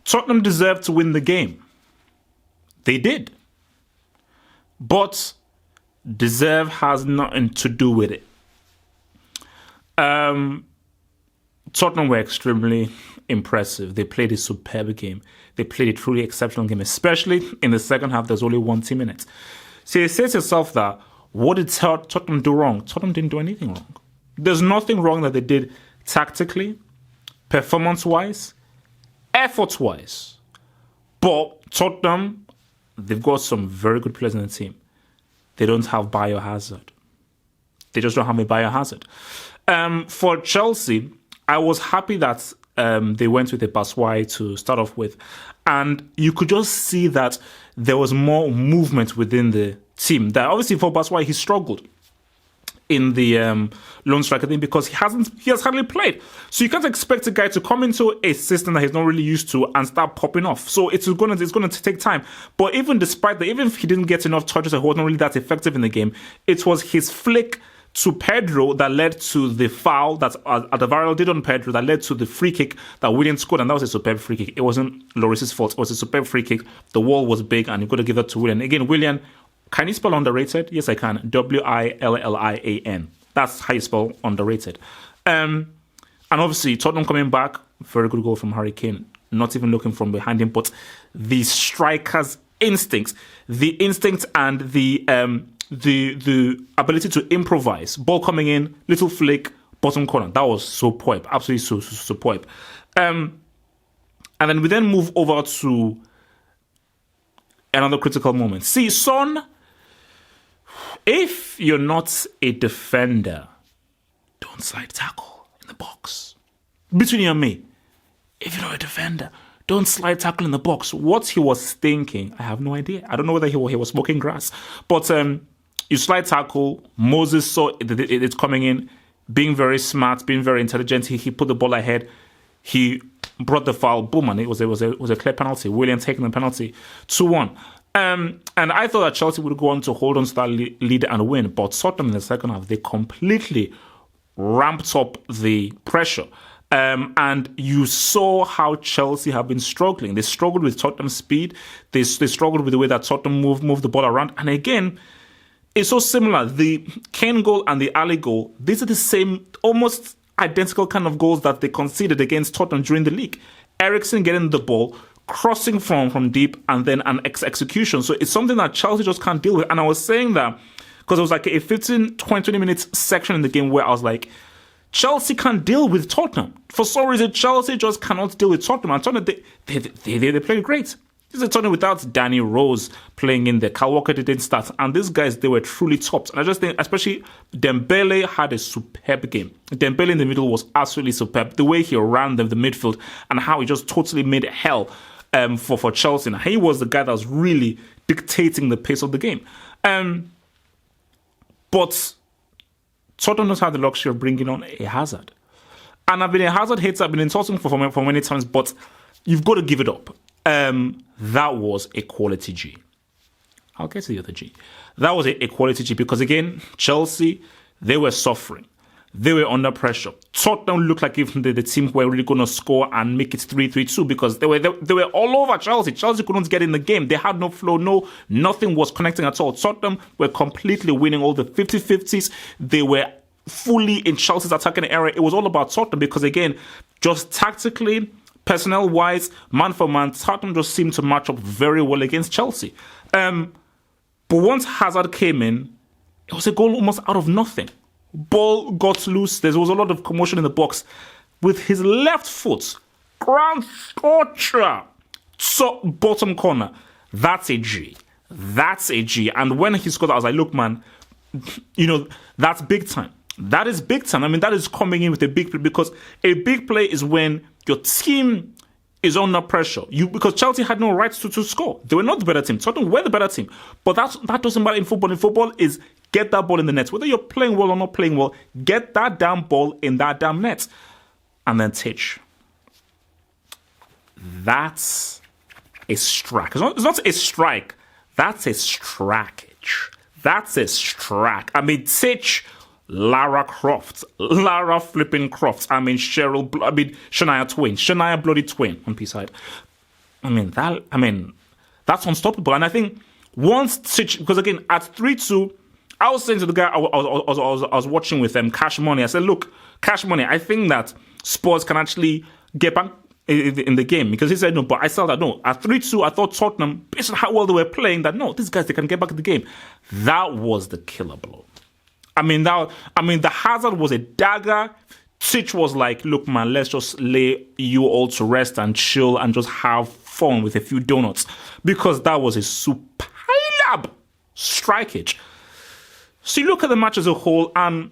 Tottenham deserved to win the game. They did. But deserve has nothing to do with it. Tottenham were extremely impressive. They played a superb game. They played a truly exceptional game, especially in the second half. There's only 1 team in it. So you say to yourself that, what did Tottenham do wrong? Tottenham didn't do anything wrong. There's nothing wrong that they did tactically, performance-wise, effort-wise. But Tottenham, they've got some very good players in the team. They don't have biohazard. They just don't have a biohazard. For Chelsea, I was happy that they went with a Batshuayi to start off with. And you could just see that there was more movement within the team. That obviously for Batshuayi, he struggled in the loan striker thing because he has hardly played. So you can't expect a guy to come into a system that he's not really used to and start popping off. So it's going to take time. But even despite that, even if he didn't get enough touches and he wasn't really that effective in the game, it was his flick to Pedro that led to the foul that Alvaro did on Pedro that led to the free kick that Willian scored, and that was a superb free kick. It wasn't Lloris's fault. It was a superb free kick. The wall was big, and you've got to give that to Willian. Again, Willian, can you spell underrated? Yes, I can. Willian. That's how you spell underrated. And obviously, Tottenham coming back, very good goal from Harry Kane. Not even looking from behind him, but the striker's instincts, and the ability to improvise. Ball coming in, little flick, bottom corner. That was superb. Absolutely so superb. And then we then move over to another critical moment. See, Son, if you're not a defender, don't slide tackle in the box. Between you and me, if you're not a defender, don't slide tackle in the box. What he was thinking, I have no idea. I don't know whether he was smoking grass. But you slide tackle. Moses saw it's coming in, being very smart, being very intelligent. He put the ball ahead. He brought the foul. Boom, and it was a clear penalty. Willian taking the penalty, 2-1. And I thought that Chelsea would go on to hold on to that lead and win. But Tottenham in the second half, they completely ramped up the pressure. And you saw how Chelsea have been struggling. They struggled with Tottenham's speed. They struggled with the way that Tottenham moved the ball around. And again, it's so similar. The Kane goal and the Ali goal, these are the same, almost identical kind of goals that they conceded against Tottenham during the league. Eriksen getting the ball, crossing from deep, and then an execution. So it's something that Chelsea just can't deal with. And I was saying that because it was like a 15, 20 minutes section in the game where I was like, Chelsea can't deal with Tottenham. For some reason, Chelsea just cannot deal with Tottenham. And Tottenham, they played great. This is a Tottenham without Danny Rose playing in there. Kyle Walker didn't start. And these guys, they were truly tops. And I just think, especially Dembele had a superb game. Dembele in the middle was absolutely superb. The way he ran the midfield and how he just totally made hell for Chelsea. And he was the guy that was really dictating the pace of the game. But Tottenham doesn't have the luxury of bringing on a Hazard. And I've been a Hazard hater. I've been insulting for many times, but you've got to give it up. That was a quality G. I'll get to the other G. That was a quality G because, again, Chelsea, they were suffering. They were under pressure. Tottenham looked like if the team were really going to score and make it 3-3-2 because they were all over Chelsea. Chelsea couldn't get in the game. They had no flow. Nothing was connecting at all. Tottenham were completely winning all the 50-50s. They were fully in Chelsea's attacking area. It was all about Tottenham because, again, just tactically, personnel-wise, man for man, Tottenham just seemed to match up very well against Chelsea. But once Hazard came in, it was a goal almost out of nothing. Ball got loose. There was a lot of commotion in the box. With his left foot, ground scorcher, bottom corner. That's a G. That's a G. And when he scored, I was like, look, man, that's big time. That is big time. I mean, that is coming in with a big play because a big play is when your team is under pressure. Because Chelsea had no right to score. They were not the better team. Tottenham were the better team. But that doesn't matter in football. In football is get that ball in the net. Whether you're playing well or not playing well, get that damn ball in that damn net. And then Titch. That's a strike. It's not a strike. That's a strackage. That's a strack. I mean, Titch, Lara flipping Croft. I mean, Shania Twain. Shania bloody Twain on P-side. That's unstoppable. And I think because again, at 3-2, I was saying to the guy I was watching with Cash Money, I said, look, Cash Money, I think that Spurs can actually get back in the game, because he said no, but I saw that no. At 3-2, I thought Tottenham, based on how well they were playing, that no, these guys, they can get back in the game. That was the killer blow. The Hazard was a dagger. Titch was like, look, man, let's just lay you all to rest and chill and just have fun with a few donuts, because that was a superb strikeage. So you look at the match as a whole, and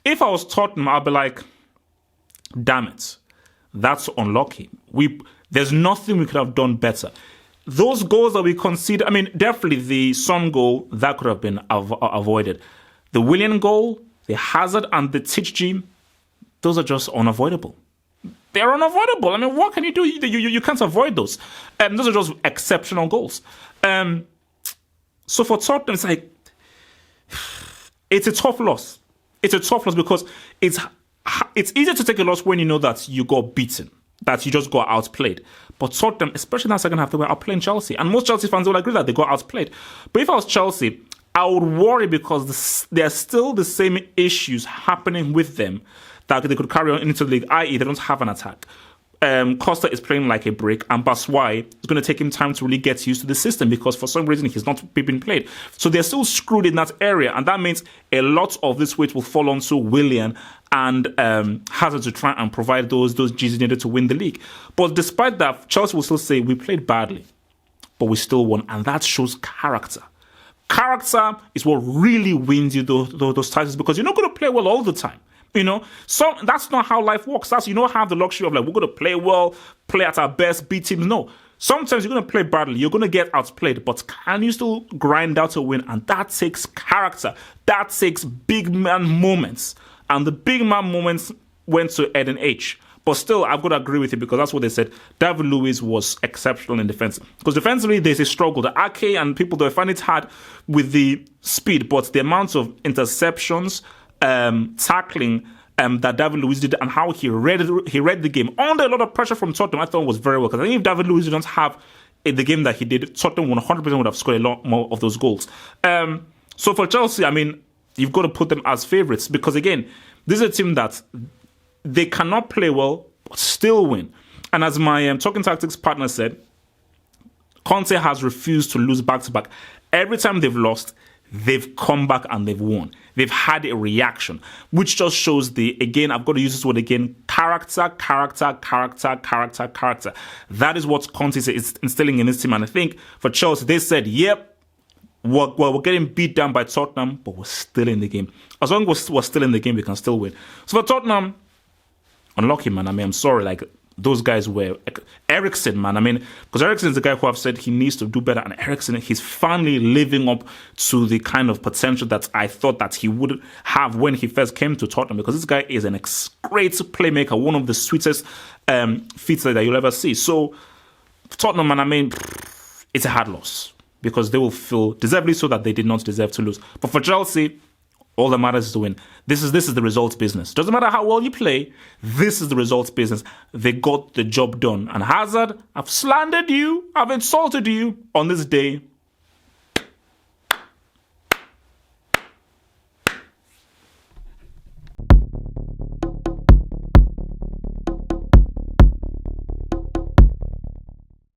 if I was Tottenham, I'd be like, damn it, that's unlucky. There's nothing we could have done better. Those goals that we conceded, definitely the Son goal, that could have been avoided. The Willian goal, the Hazard, and the Titch, those are just unavoidable. They're unavoidable. What can you do? You can't avoid those. Those are just exceptional goals. So for Tottenham, it's like, it's a tough loss. It's a tough loss because it's easier to take a loss when you know that you got beaten, that you just got outplayed. But Tottenham, especially in that second half, they were outplaying Chelsea. And most Chelsea fans will agree that they got outplayed. But if I was Chelsea, I would worry because there are still the same issues happening with them that they could carry on into the league, i.e. they don't have an attack. Costa is playing like a brick, and Batshuayi is going to take him time to really get used to the system because for some reason he's not been played. So they're still screwed in that area, and that means a lot of this weight will fall onto Willian and Hazard to try and provide those G's needed to win the league. But despite that, Chelsea will still say we played badly, but we still won, and that shows character. Character is what really wins you those titles, because you're not going to play well all the time. So that's not how life works. You don't have the luxury of like, we're going to play well, play at our best, beat teams. No. Sometimes you're going to play badly, you're going to get outplayed, but can you still grind out a win? And that takes character. That takes big man moments. And the big man moments went to Eden H. But still, I've got to agree with you, because that's what they said. David Luiz was exceptional in defense. Because defensively, there's a struggle. The Ake and people, they find it hard with the speed, but the amount of interceptions, tackling that David Luiz did, and how he read the game under a lot of pressure from Tottenham, I thought was very well. Because I think if David Luiz didn't have the game that he did, Tottenham 100% would have scored a lot more of those goals. So for Chelsea, you've got to put them as favourites, because again, this is a team that they cannot play well but still win. And as my Talking Tactics partner said, Conte has refused to lose back-to-back. Every time they've lost, they've come back and they've won. They've had a reaction, which just shows I've got to use this word again, character. That is what Conte is instilling in this team. And I think for Chelsea, they said, yep, we're getting beat down by Tottenham, but we're still in the game. As long as we're still in the game, we can still win. So for Tottenham, unlucky, man. I'm sorry, like, those guys were Eriksen, man. Because Eriksen is the guy who I've said he needs to do better, and Eriksen, he's finally living up to the kind of potential that I thought that he would have when he first came to Tottenham, because this guy is great playmaker, one of the sweetest feats that you'll ever see. So Tottenham, man, it's a hard loss, because they will feel deservedly so that they did not deserve to lose. But for Chelsea, all that matters is to win. This is the results business. Doesn't matter how well you play. This is the results business. They got the job done. And Hazard, I've slandered you. I've insulted you on this day.